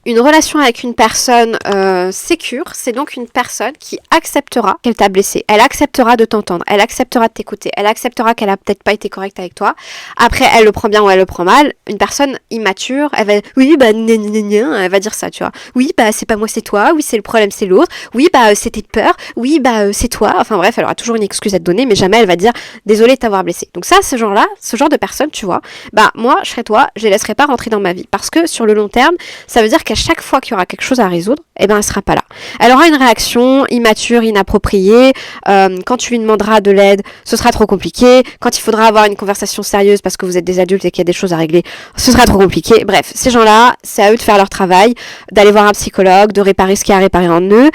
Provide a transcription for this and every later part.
Une relation avec une personne sécure, c'est donc une personne qui acceptera qu'elle t'a blessé. Elle acceptera de t'entendre, elle acceptera de t'écouter, elle acceptera qu'elle a peut-être pas été correcte avec toi. Après, elle le prend bien ou elle le prend mal. Une personne immature, elle va, oui, bah, elle va dire ça, tu vois. Oui, bah, c'est pas moi, c'est toi. Oui, c'est le problème, c'est l'autre. Oui, bah, c'était peur. Oui, bah, c'est toi. Enfin bref, elle aura toujours une excuse à te donner, mais jamais elle va dire, désolé de t'avoir blessé. Donc ça, ce genre-là, ce genre de personne, tu vois, bah, moi, je serais toi, je les laisserai pas rentrer dans ma vie. Parce que sur le long terme, ça veut dire qu'à chaque fois qu'il y aura quelque chose à résoudre, eh ben, elle sera pas là. Elle aura une réaction immature, inappropriée. Quand tu lui demanderas de l'aide, ce sera trop compliqué. Quand il faudra avoir une conversation sérieuse parce que vous êtes des adultes et qu'il y a des choses à régler, ce sera trop compliqué. Bref, ces gens-là, c'est à eux de faire leur travail, d'aller voir un psychologue, de réparer ce qui est à réparer en eux.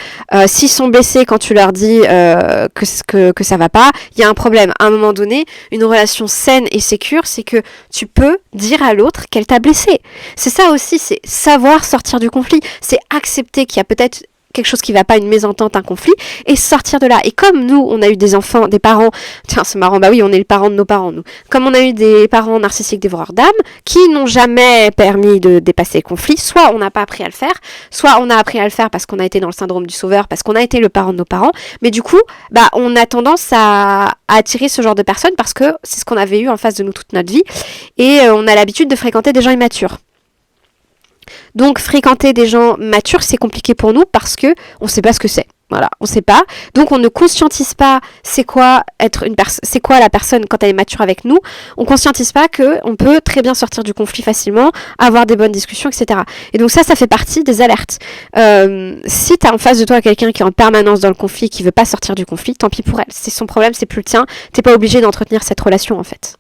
S'ils sont blessés quand tu leur dis que ça va pas, il y a un problème. À un moment donné, une relation saine et sécure, c'est que tu peux dire à l'autre qu'elle t'a blessé. C'est ça aussi, c'est savoir sortir du conflit, c'est accepter qu'il y a peut-être quelque chose qui va pas, une mésentente, un conflit, et sortir de là. Et comme nous, on a eu des enfants, des parents, tiens, c'est marrant, bah oui, on est le parent de nos parents, nous. Comme on a eu des parents narcissiques dévoreurs d'âme, qui n'ont jamais permis de dépasser le conflit, soit on n'a pas appris à le faire, soit on a appris à le faire parce qu'on a été dans le syndrome du sauveur, parce qu'on a été le parent de nos parents, mais du coup, bah, on a tendance à attirer ce genre de personnes parce que c'est ce qu'on avait eu en face de nous toute notre vie, et on a l'habitude de fréquenter des gens immatures. Donc fréquenter des gens matures, c'est compliqué pour nous parce que on sait pas ce que c'est. Voilà, on sait pas. Donc on ne conscientise pas c'est quoi être c'est quoi la personne quand elle est mature avec nous. On conscientise pas que on peut très bien sortir du conflit facilement, avoir des bonnes discussions, etc. Et donc ça fait partie des alertes. Si t'as en face de toi quelqu'un qui est en permanence dans le conflit, qui veut pas sortir du conflit, tant pis pour elle. C'est son problème, c'est plus le tien. T'es pas obligé d'entretenir cette relation en fait.